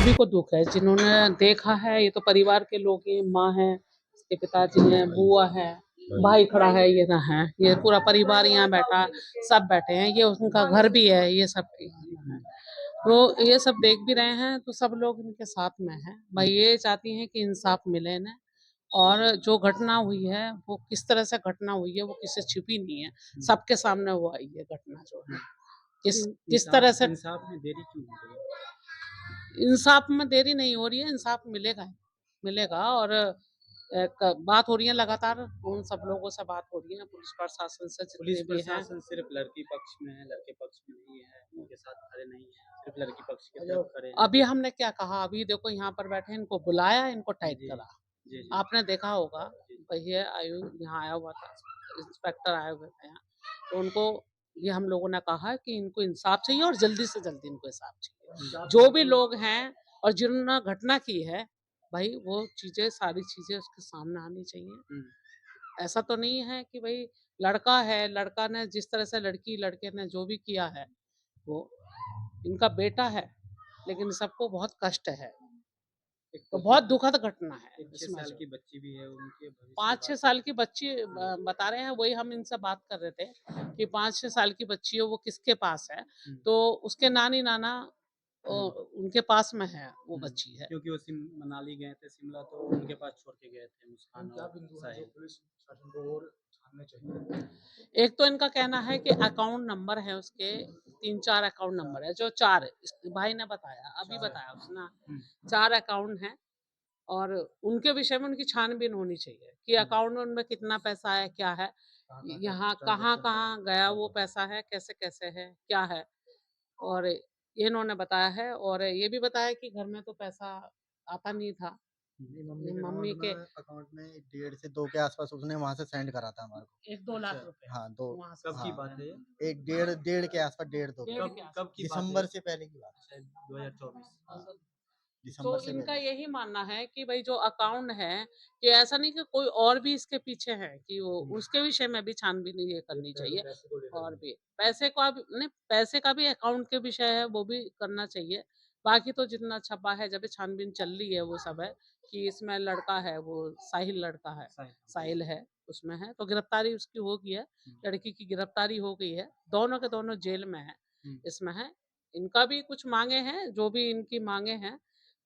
सभी को दुख है जिन्होंने देखा है। ये तो परिवार के लोग ही, माँ है, इसके पिताजी हैं, बुआ है, भाई खड़ा है, ये ना है, ये पूरा परिवार यहाँ बैठा, सब बैठे हैं, ये उनका घर भी है, ये सब ठीक है। तो ये सब देख भी रहे हैं तो सब लोग इनके साथ में हैं भाई। ये चाहती हैं कि इंसाफ मिले इन्हें, और जो घटना हुई है वो किस तरह से घटना हुई है वो किसी से छिपी नहीं है, सबके सामने वो आई है घटना जो है। किस तरह से इंसाफ में देरी क्यों हो रही है? इंसाफ में देरी नहीं हो रही है, इंसाफ मिलेगा मिलेगा। और बात हो रही है लगातार, उन सब लोगों से बात हो रही है, पुलिस प्रशासन से पुलिस जितने भी हैं। प्रशासन सिर्फ लड़की पक्ष में है, लड़के पक्ष में नहीं है, उनके साथ खड़े नहीं है, सिर्फ लड़की पक्ष के तरफ खड़े हैं। अभी हमने क्या कहा, अभी देखो यहाँ पर बैठे, इनको बुलाया, इनको टाइट जी, करा। जी, जी। आपने देखा होगा, भैया आयु यहाँ आया हुआ था, इंस्पेक्टर आए हुए थे यहाँ, तो उनको ये हम लोगों ने कहा कि इनको इंसाफ चाहिए और जल्दी से जल्दी इनको इंसाफ चाहिए। जो भी लोग हैं और जिन्होंने घटना की है भाई, वो चीजें, सारी चीजें उसके सामने आनी चाहिए। ऐसा तो नहीं है कि भाई लड़का है, लड़का ने जिस तरह से लड़के ने जो भी किया है, वो इनका बेटा है, लेकिन सबको बहुत कष्ट है। तो बहुत दुखद घटना है। एक 6 साल की बच्ची भी है, उनके भविष्य 5-6 साल की बच्ची बता रहे हैं, वही हम इनसे बात कर रहे थे कि 5-6 साल की बच्ची है, वो किसके पास है, तो उसके नानी नाना उनके पास में है, वो बच्ची है। क्योंकि वो मनाली गए थे, शिमला, तो उनके पास छोड़ के गए थे मुस्कान और साहिल। एक तो इनका कहना है कि अकाउंट नंबर है उसके, 3-4 अकाउंट नंबर है, जो 4 इस भाई ने बताया, अभी बताया उसने, 4 अकाउंट हैं, और उनके विषय में उनकी छानबीन होनी चाहिए कि अकाउंट में उनमें कितना पैसा है, क्या है, यहाँ कहाँ-कहाँ गया वो पैसा है, कैसे-कैसे है, क्या है। और ये इन्होंने बताया है, और ये भी बताया कि घर में तो पैसा आता नहीं था। मम्मी के अकाउंट में 1.5 से 2 के आसपास उसने वहाँ से सेंड करा था हमारे को। 1-2 लाख रुपए। हाँ, 2। वहाँ से कब की बात है ये? एक डेढ़ के आसपास, 1.5-2 डेढ़ के कब की बात है? दिसंबर से पहले की बात है। शायद 2024। आसपास। तो दिसंबर से इनका पहले। यही मानना है कि भाई जो अकाउंट है, कि ऐसा नहीं कि कोई और भी इसके पीछे है, कि वो उसके विषय में भी छानबीन ये करनी चाहिए। और भी पैसे का भी नहीं, पैसे का भी अकाउंट के विषय है, वो भी करना चाहिए। बाकी तो जितना छपा है, जब छानबीन चल रही है, वो सब है कि इसमें लड़का है, वो साहिल लड़का है, साहिल है, उसमें है, तो गिरफ्तारी उसकी हो गई है, लड़की की गिरफ्तारी हो गई है, दोनों के दोनों जेल में है, इसमें है। इनका भी कुछ मांगे हैं, जो भी इनकी मांगे हैं,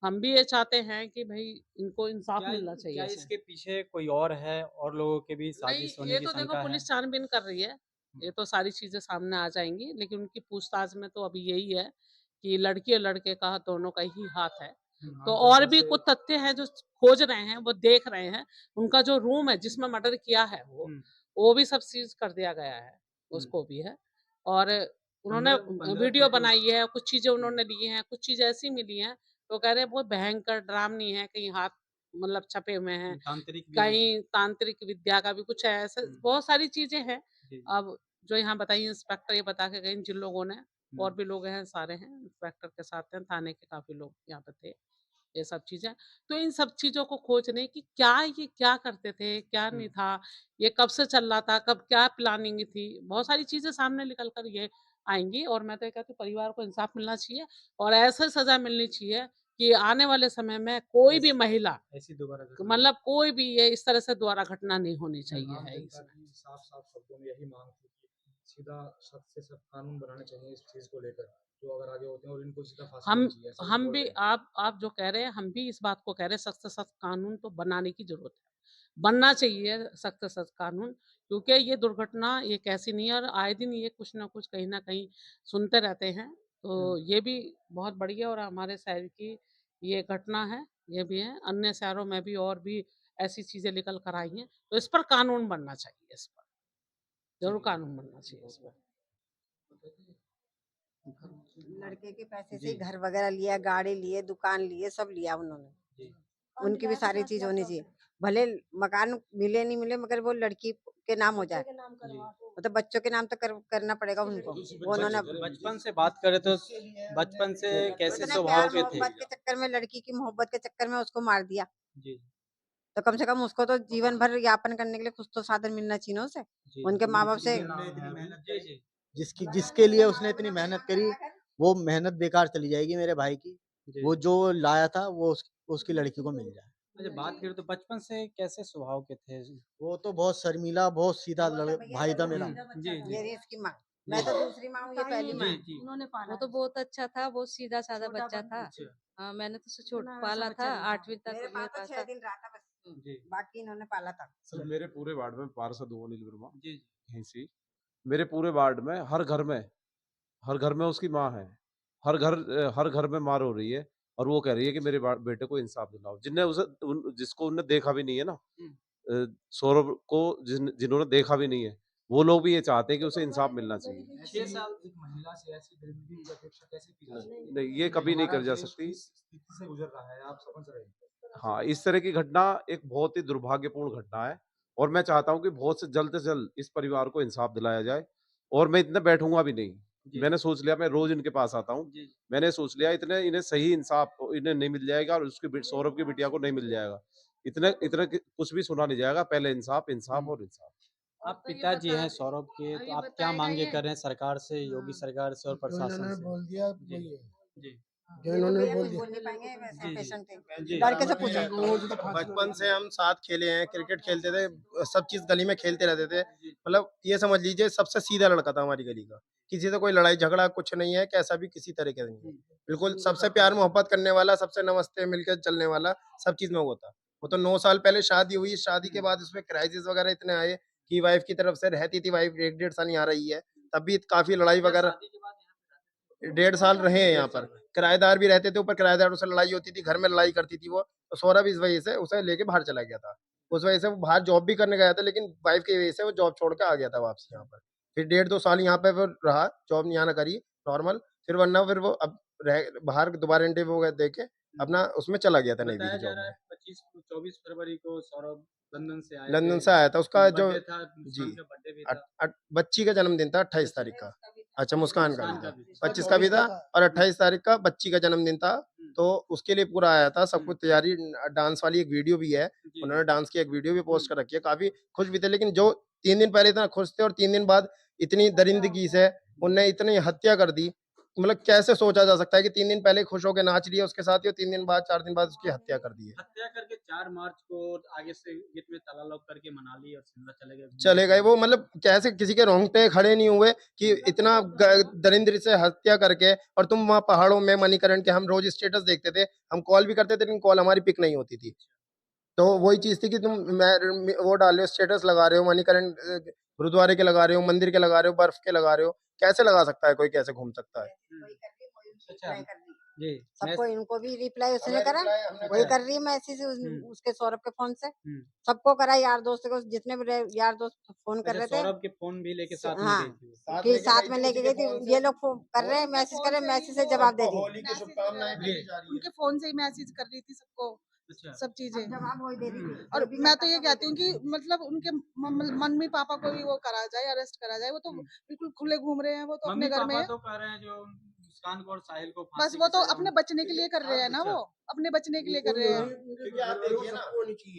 हम भी ये चाहते हैं कि भाई इनको इंसाफ मिलना चाहिए। क्या इसे इसके पीछे कोई और है, और लोगों के भी नहीं, साजिश होने ये की तो देखो शंका है? पुलिस छानबीन कर रही है, ये तो सारी चीजें सामने आ जाएंगी, लेकिन उनकी पूछताछ में तो अभी यही है कि लड़की और लड़के का दोनों का ही हाथ है। तो और भी कुछ तथ्य हैं जो खोज रहे हैं, वो देख रहे हैं। उनका जो रूम है जिसमें मर्डर किया है, वो भी सब सीज कर दिया गया है, उसको भी है। और उन्होंने वीडियो बनाई है, कुछ चीजें उन्होंने ली हैं, कुछ चीजें ऐसी मिली हैं, तो कह रहे हैं बहुत भयंकर डरावनी है, कहीं हाथ मतलब छपे हुए हैं, कहीं तांत्रिक विद्या का भी कुछ है, ऐसा बहुत सारी चीजें हैं। अब जो यहाँ बताइए, इंस्पेक्टर ये बता के गए, जिन लोगों ने, और भी लोग हैं, सारे हैं, इंस्पेक्टर के साथ हैं, थाने के काफी लोग यहाँ पे थे, ये सब चीजें। तो इन सब चीजों को खोजने की, क्या ये क्या करते थे, क्या नहीं था, ये कब से चल रहा था, कब क्या प्लानिंग थी, बहुत सारी चीजें सामने निकल कर ये आएंगी। और मैं तो ये कहती हूँ, परिवार को इंसाफ मिलना चाहिए, और ऐसे सजा मिलनी चाहिए कि आने वाले समय में कोई भी महिला, ऐसी दोबारा मतलब कोई भी ये इस तरह से दोबारा घटना नहीं होनी चाहिए है इसमें। साफ शब्दों में यही मांग थी कि सीधा सख्त से सख्त कानून बनाने चाहिए इस चीज को लेकर, जो अगर आगे होते हैं, और इनको सीधा फांसी देनी चाहिए, ऐसा हम बोल भी रहे हैं। आप जो कह रहे हैं, हम भी इस बात को कह रहे हैं, सख्त से सख्त कानून तो बनाने की जरूरत है, बनना चाहिए सख्त से सख्त कानून, क्योंकि ये दुर्घटना ये कैसी नहीं है, और आए दिन ये कुछ ना कहीं सुनते रहते हैं। तो ये भी बहुत बढ़िया, और हमारे शहर की ये घटना है, ये भी है, अन्य शहरों में भी और भी ऐसी चीजें निकल कर आई हैं, तो इस पर कानून बनना चाहिए, इस पर जरूर कानून बनना चाहिए इस पर। लड़के के पैसे से ही घर वगैरह लिया, गाड़ी लिए, दुकान लिए, सब लिया उन्होंने। उनकी भी सारी चीज होनी चाहिए, भले मकान मिले नहीं मिले, मगर वो लड़की के नाम हो जाए, मतलब बच्चों के नाम तो करना पड़ेगा उनको। वो उन्होंने बचपन से बात करें तो बचपन से कैसे इतना स्वभाव प्यार के थे? मोहब्बत के चक्कर में, लड़की की मोहब्बत के चक्कर में उसको मार दिया, जी, तो कम से कम उसको तो जीवन भर यापन करने के लिए कुछ तो साधन मिलना चाहिए ना उसे, उनके माँ बाप से। जिसके लिए उसने इतनी मेहनत करी, वो मेहनत बेकार चली जाएगी मेरे भाई की। जी। वो जो लाया था वो उसकी लड़की को मिल जाए। अच्छा, बात करें तो बचपन से कैसे स्वभाव के थे? वो तो बहुत शर्मीला, बहुत सीधा भाई था मेरा। जी, जी। ये रही इसकी माँ। मैं तो दूसरी माँ हूँ, ये पहली माँ जी, है। जी। उन्होंने पाला वो तो बहुत अच्छा था, बहुत सीधा-साधा बच्चा था। अच्छा, हाँ, मैंने तो उसे पाला था, 8वीं तक मेरे मेरे पास तो पास 6 था। दिन रहा था बस। जी। बाकी इन्होंने पाला था। सर मेरे पूरे वार्ड में पार्षद हूँ अनिल वर्मा जी, जी। यहीं से ही। मेरे पूरे वार्ड में हर घर में उसकी माँ है। हर घर में मार हो रही है और वो कह रही है कि मेरे बेटे को इंसाफ दिलाओ। जिसको उनने देखा भी नहीं है ना, हुँ। सौरभ को जिन्होंने देखा भी नहीं है, वो लोग भी ये चाहते हैं कि उसे इंसाफ मिलना चाहिए। 6 साल एक महिला से ऐसी दरिंदगी की अपेक्षा कैसे की जा सकती है? नहीं, ये कभी नहीं हमारा कर जा देश सकती। किस स्थिति से गुजर रहा है, आप समझ रहे हैं। हाँ, इस तरह की घटना एक बहुत ही दुर्भाग्यपूर्ण घटना है और मैं चाहता हूँ कि बहुत से जल्द इस परिवार को इंसाफ दिलाया जाए और मैं इतना बैठूँगा भी नहीं। जी। मैंने सोच लिया मैं रोज़ इनके पास आता हूँ। जी, मैंने सोच लिया इन्हें सही इंसाफ इन्हें नहीं मिल जाएगा और सौरभ की बिटिया को नहीं मिल जाएगा। इतने इतने कुछ भी सुना नहीं जाएगा, पहले इंसाफ, इंसाफ हुँ। और इंसाफ। आप पिताजी हैं सौरभ के, तो आप क्या माँगे कर रहे हैं सरकार से, योगी सरकार से और प्रशासन से? बोल दिया जी, वही है जी, जो इन्होंने ये बोल कुछ दिया। बोल नहीं पाएंगे, वैसे जी, जी। पेशेंट थे। जी। लड़के से मैं पूछो। रोज तो फांसी बचपन से हम साथ खेले हैं, क्रिकेट खेलते थे, सब चीज़ गली में खेलते रहते थे। मतलब ये समझ लीजिए सबसे सीधा लड़का था हमारी गली का। किसी से कोई लड़ाई झगड़ा कुछ नहीं है, कैसा भी किसी तरह का नहीं है। बिल्कुल सबसे प्यार मोहब्बत करने वाला, सबसे नमस्ते मिलकर चलने वाला, सब चीज़ में वो था। वो तो 9 साल पहले शादी हुई, शादी के बाद उसमें क्राइसिस वगैरह इतने आए कि वाइफ़ की तरफ से रहती थी, वाइफ़ 1 डेढ़ साल यहाँ रही है। तब भी काफ़ी लड़ाई वगैरह, 1.5 साल रहे हैं यहाँ पर। किराएदार भी रहते थे, ऊपर किराएदारों से लड़ाई होती थी, घर में लड़ाई करती थी वो। तो सौरभ इस वजह से उसे लेके बाहर चला गया था। उस वजह से वो बाहर जॉब भी करने गया था, लेकिन वाइफ की वजह से वो जॉब छोड़ के आ गया था वापस यहाँ पर। फिर 1.5-2 साल यहाँ पे वो रहा, जॉब यहाँ ना करी नॉर्मल। फिर वरना फिर वो अब रह बाहर दोबारा इंटरव्यू वगैरह दे के अपना उसमें चला गया था नेवी बताया की जा जॉब रहा में। है 24 फरवरी को सौरभ लंदन से आए लंदन थे। से आया था, उसका जो बर्थडे था, जी, मुस्कान का बर्थडे भी अट था। अट बच्ची का जन्मदिन था 28 तारीख का। अच्छा, मुस्कान का मुस्कान भी का था। भी। 25 का भी था और 28 तारीख का बच्ची का जन्मदिन था। तो उसके लिए पूरा आया था, सब कुछ तैयारी, डांस वाली एक वीडियो भी है। जी, उन्होंने डांस की एक वीडियो भी पोस्ट कर रखी है। काफ़ी खुश भी थे, लेकिन जो 3 दिन पहले इतना खुश थे और 3 दिन बाद इतनी दरिंदगी से उनने इतनी हत्या कर दी। मतलब कैसे सोचा जा सकता है कि 3 दिन पहले खुश होके नाच लिया उसके साथ ही और 3 दिन बाद 4 दिन बाद उसकी हत्या कर दी है। हत्या करके 4 मार्च को आगे से गेट में ताला लॉक करके मनाली और शिमला चले गए घूमने चले के गए लिए। वो, मतलब कैसे किसी के रोंगटे खड़े नहीं हुए कि इतना दरिंद्र से हत्या करके। और तुम वहाँ पहाड़ों में मणिकरण के हम रोज स्टेटस देखते थे, हम कॉल भी करते थे लेकिन कॉल हमारी पिक नहीं होती थी। तो वही चीज थी कि वो डाल रहे हो, स्टेटस लगा रहे हो, मणिकरण गुरुद्वारे के लगा रहे हो, मंदिर के लगा रहे हो, बर्फ के लगा रहे हो। कैसे लगा सकता है कोई, कैसे घूम सकता है? अच्छा, जी, मैं सबको इनको भी रिप्लाई उसने हमें करा, reply हमने वही करा। कर रही है मैसेज हुँ। उसके सौरभ के फोन से। हुँ। सबको करा, यार दोस्त को, जितने भी यार दोस्त फोन कर अच्छा, रहे थे। सौरभ के फ़ोन भी लेके साथ में हाँ, गई थी वो। साथ कि लेके साथ गई में थी लेके उसी गई के फोन थी। से। ये लोग कर रहे हैं, मैसेज कर रहे हैं, मैसेज से जवाब दे सबको रही है। होली की शुभकामनाएं जी। भेजी जा रही है। उनके फोन से ही मैसेज कर रही थी सबको, अच्छा। सब चीजें। जवाब वही दे रही थी। और जो भी मैं करता तो ये था वही कहती हूँ दे कि रही थी। मतलब उनके मम्मी पापा को भी वो करा जाए, अरेस्ट करा जाए। वो तो हुँ। बिल्कुल खुले घूम रहे हैं, वो तो अपने घर में मम्मी-पापा है। तो कह रहे हैं जो मुस्कान को और साहिल को बस फांसी वो की तो सज़ा अपने बचने के लिए कर रहे हैं ना, अच्छा। वो अपने बचने के लिए कर रहे हैं। क्योंकि आप देखिए ना,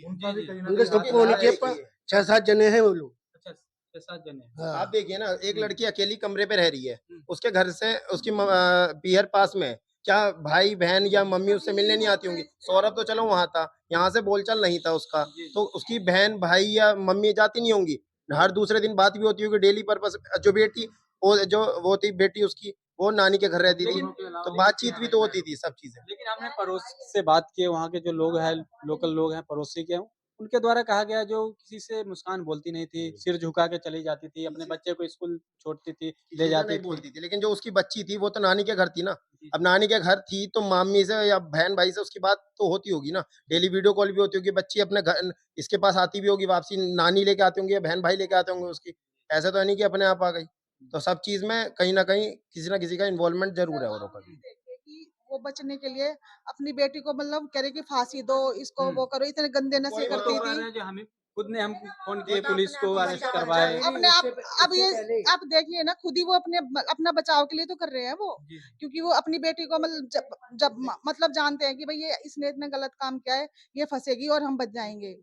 उनका जी, भी जी। कहीं ना उनके कहीं सबको होनी चाहिए, देखिए, 6-7 जने हैं वो लोग। अच्छा, 6-7 जने। हाँ। आप देखिए ना, एक हुँ। लड़की अकेली कमरे पे रह रही है, हुँ। उसके घर से उसकी पीहर पास में है। क्या भाई बहन या मम्मी उससे मिलने नहीं आती होंगी? सौरभ तो चलो वहां था, यहाँ से बोलचाल नहीं था उसका, तो उसकी बहन भाई या मम्मी जाती नहीं होंगी। हर दूसरे दिन बात भी होती होगी डेली पर्पस। जो बेटी, वो जो वो थी बेटी उसकी, वो नानी के घर रहती थी, तो बातचीत भी तो होती थी, सब चीजें। लेकिन हमने पड़ोस से बात की है, वहाँ के जो लोग हैं, लोकल लोग हैं, पड़ोसी के, उनके द्वारा कहा गया जो किसी से मुस्कान बोलती नहीं थी, सिर झुका के चली जाती थी, अपने बच्चे को स्कूल छोड़ती थी, ले किसी से जाती नहीं थी। बोलती थी, लेकिन जो उसकी बच्ची थी वो तो नानी के घर थी ना। जी। अब नानी के घर थी तो मामी से या बहन भाई से उसकी बात तो होती होगी ना, डेली वीडियो कॉल भी होती होगी। बच्ची अपने घर इसके पास आती भी होगी वापसी, नानी लेके आते होंगे या बहन भाई लेके आते होंगे उसकी। ऐसा तो है नहीं कि अपने आप आ गई। तो सब चीज में कहीं ना कहीं किसी ना किसी का इन्वॉल्वमेंट जरूर है औरों का भी। देखिए कि वो बचने के लिए अपनी बेटी को मतलब कह रही कि फांसी दो, इसको हुँ। वो करो, इतने गंदे नशे कोई वो तो करती कह थी। रहे हैं जो हमें खुद ने हम फ़ोन वो किए तो पुलिस अपने को, आप ही अरेस्ट बचाव करवाए। करवाए। अपने आप, अब ये आप देखिए ना, खुद ही वो अपना बचाव के लिए तो कर रहे हैं वो। जी। क्योंकि वो अपनी बेटी को मतलब मतलब जानते हैं कि भाई ये इसने इतना गलत काम किया है, ये फंसेगी और हम बच जाएंगे।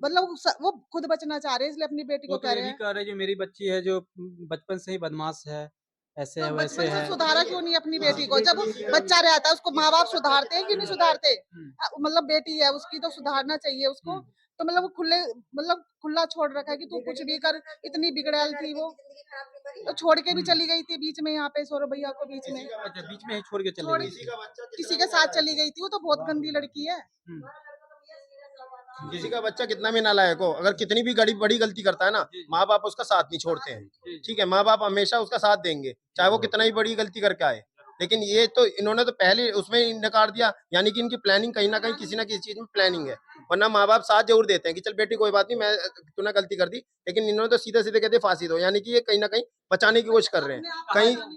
मतलब वो खुद बचना चाह रहे हैं, इसलिए अपनी बेटी वो को तो कह ये रहे भी हैं। कह रहे हैं जो मेरी बच्ची है जो बचपन से ही बदमाश है, ऐसे तो है वैसे बचपन से है। सुधारा क्यों नहीं अपनी बेटी को? जब बच्चा रहता है उसको माँ बाप सुधारते हैं कि नहीं सुधारते? मतलब बेटी है उसकी तो सुधारना चाहिए उसको। तो मतलब वो खुला छोड़ रखा है कि तू कुछ भी कर, इतनी बिगड़ैल थी वो। तो छोड़ के भी चली गई थी बीच में यहाँ पे सौरभ भैया को बीच में। अच्छा, बीच में ही छोड़ के चले छोड़ गए। किसी के साथ चली गई थी, वो तो बहुत गंदी लड़की है। किसी का बच्चा कितना भी नालायक हो, अगर कितनी भी बड़ी गलती करता है ना, माँ बाप उसका साथ नहीं छोड़ते हैं। ठीक है, माँ बाप हमेशा उसका साथ देंगे, चाहे वो कितना ही बड़ी गलती करके आए। लेकिन ये तो इन्होंने तो पहले उसमें ही नकार दिया, यानी कि इनकी प्लानिंग कहीं ना कहीं किसी ना किसी चीज में प्लानिंग है। वरना माँ बाप साथ जरूर देते हैं कि चल बेटी कोई बात नहीं, मैं तूने गलती कर दी, लेकिन इन्होंने तो सीधे सीधे कहते फांसी दो, यानी कि ये कहीं ना कहीं बचाने की कोशिश कर रहे हैं।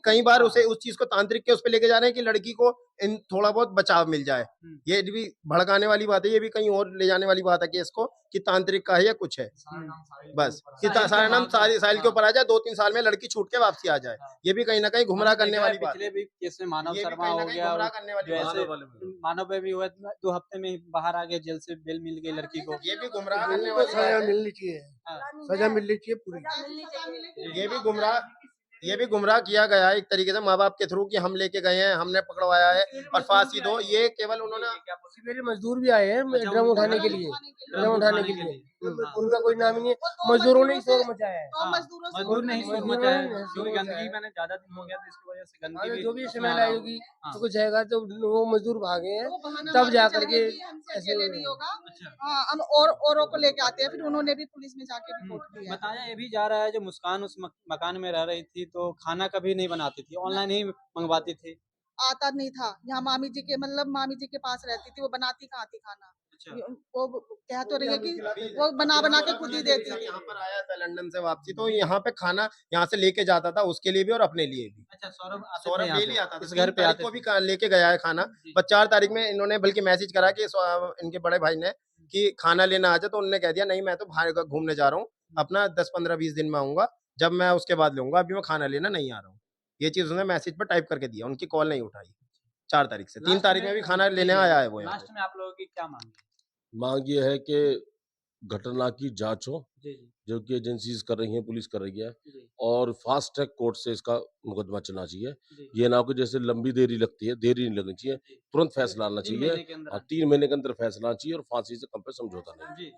कई बार उसे उस चीज को तांत्रिक के उस पर लेके जा रहे हैं कि लड़की को इन थोड़ा बहुत बचाव मिल जाए। ये भी भड़काने वाली बात है, ये भी कहीं और ले जाने वाली बात है कि इसको कि तांत्रिक का है या कुछ है, बस कि सारा नाम सारी साहिल के ऊपर आ जाए, 2-3 साल में लड़की छूट के वापसी आ जाए। ये भी कहीं ना कहीं गुमराह करने वाली बात पिछले है। भी केस में मानव ये भी शर्मा कहीं ना हो कहीं गया, गुमराह और करने वाली जो बात ऐसे है। मानव पे भी हुआ, 2 हफ्ते में ही बाहर आ गया जेल से, बेल मिल गई लड़की को। ये भी गुमराह करने इनको वाली सजा बात है। मिलनी चाहिए, सजा मिलनी चाहिए पूरी। ये भी गुमराह किया गया है एक तरीके से माँ बाप के थ्रू कि हम लेके गए हैं, हमने पकड़वाया है और फांसी दो। ये केवल उन्होंने मेरे मजदूर भी आए हैं ड्रम उठाने के लिए, ड्रम उठाने के लिए। उनका कोई नाम ही नहीं है, मजदूरों ने ही शोर मचाया है। तो मजदूरों से मजदूर नहीं शोर मजदूरों मचाया, ने क्योंकि गंदगी मैंने ज्यादा दिन हो गया था, इसकी वजह से गंदगी अरे भी जो भी उसमें स्मेल आ रहा आएगी हाँ। तो कुछ आएगा, तो वो मजदूर भागे हैं, वो बहाना तब मार जा के करके चले गए कि हमसे ऐसे अकेले नहीं होगा। हाँ, हम और औरों को लेके आते हैं, फिर उन्होंने भी पुलिस में जाके रिपोर्ट किया है। बताया ये भी जा रहा है, जो मुस्कान उस मकान में रह रही थी तो खाना कभी नहीं बनाती थी, ऑनलाइन ही मंगवाती थी। आता नहीं था यहाँ, मामी जी के पास रहती थी, वो बनाती कहाँ थी खाना। वो कह तो रही है कि वो बना के खुद ही देती थी। यहाँ पर आया था लंदन से वापसी, तो यहाँ पे खाना यहाँ से लेके जाता था उसके लिए भी और अपने लिए भी। अच्छा, सौरभ डेली आता था, इस घर पे 3 तारीख आते को थे। भी लेके गया है खाना। पर 4 तारीख में इन्होंने बल्कि मैसेज करा कि इनके बड़े भाई ने कि खाना लेना आ जाए, तो उन्होंने कह दिया नहीं मैं तो बाहर घूमने जा रहा हूँ, अपना 10-15-20 दिन में आऊंगा, जब मैं उसके बाद लूंगा, अभी मैं खाना लेना नहीं आ रहा हूँ। ये चीज उन्होंने मैसेज पर टाइप करके दिया, उनकी कॉल नहीं उठाई 4 तारीख से। 3 तारीख में भी खाना लेने आया है वो यहाँ लास्ट में आप लोगों की क्या मांग है? मांग ये है कि घटना की जांच हो, जी जी जो कि एजेंसीज कर रही हैं, पुलिस कर रही है, जी और फास्ट ट्रैक कोर्ट से इसका मुकदमा चलना चाहिए। जी। ये ना हो कि जैसे लंबी देरी लगती है, देरी नहीं लगनी चाहिए, तुरंत फैसला आना 3 चाहिए। महीने के अंदर और 3 महीने के अंदर फैसला आना चाहिए, और फांसी से कम पे समझौता नहीं। जी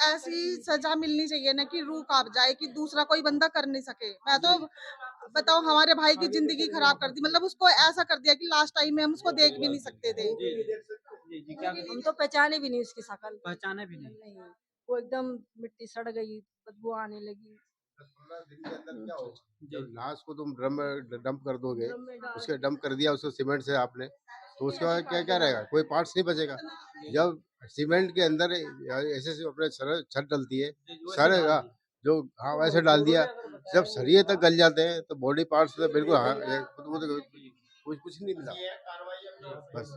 ऐसी सजा मिलनी चाहिए ना कि रूह कांप जाए कि दूसरा कोई बंदा कर नहीं सके। मैं तो बताओ, हमारे भाई की जिंदगी खराब कर दी, मतलब उसको ऐसा कर दिया कि लास्ट टाइम में हम उसको देख भी नहीं सकते थे। जी क्या हम तो पहचाने भी नहीं उसकी शक्ल। पहचाने भी नहीं? नहीं, वो एकदम मिट्टी सड़ गई, बदबू आने लगी। जब लाश को तुम ड्रम में डंप कर दोगे, ड्रम में डाल उसके डंप कर दिया उसको सीमेंट से आपने, तो उसके बाद क्या क्या रहेगा? कोई पार्ट्स नहीं बचेगा। जब सीमेंट के अंदर ऐसे से अपने छत डलती है, सर जो हाँ वैसे डाल दिया, जब सरिये तक गल जाते हैं तो बॉडी पार्ट्स तो बिल्कुल कुछ नहीं मिला। बस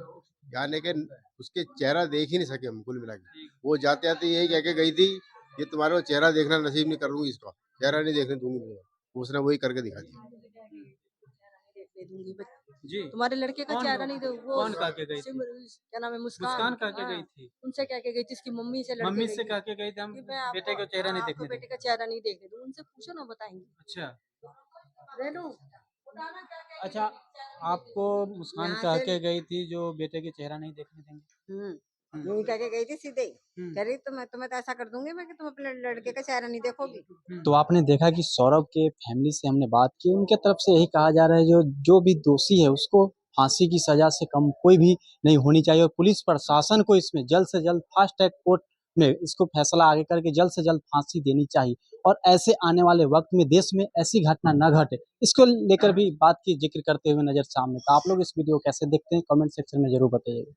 यानी कि उसके चेहरा देख ही नहीं सके हम कुल मिला के। वो जाते जाते यही कह के गई थी, ये तुम्हारे को चेहरा देखना नसीब नहीं करूंगी, इसका चेहरा नहीं देखने दूंगी। उसने वही करके दिखा दिया। जी तुम्हारे लड़के का कौन चेहरा नहीं दे वो कौन कह के गई थी? क्या नाम है, मुस्कान कह के हाँ, गई थी? उनसे कह के गई थी, इसकी मम्मी से मम्मी से कह के गई थी, हम कि मैं आपको- बेटे को चेहरा नहीं आपको देखने बेटे देंगे। का चेहरा नहीं देखने दूँ, उनसे पूछो ना, बताएंगे। अच्छा रेनू अच्छा, आपको मुस्कान यहाँ कह से- के गई थी जो बेटे के चेहरा नहीं देखने देंगे। यूं कह के गई थी सीधे ही। हम्म। कह रही तुम्हें तो ऐसा कर दूंगी मैं कि तुम अपने लड़के का चेहरा नहीं देखोगी। तो आपने देखा कि सौरभ के फैमिली से हमने बात की, उनके तरफ से यही कहा जा रहा है जो भी दोषी है उसको फांसी की सजा से कम कोई भी नहीं होनी चाहिए, और पुलिस प्रशासन को इसमें जल्द से जल्द फास्ट ट्रैक कोर्ट में इसको फैसला आगे करके जल्द से जल्द फांसी देनी चाहिए, और ऐसे आने वाले वक्त में देश में ऐसी घटना न घटे, इसको लेकर भी बात की जिक्र करते हुए नजर सामने। तो आप लोग इस वीडियो को कैसे देखते हैं, कमेंट सेक्शन में जरूर बताइएगा।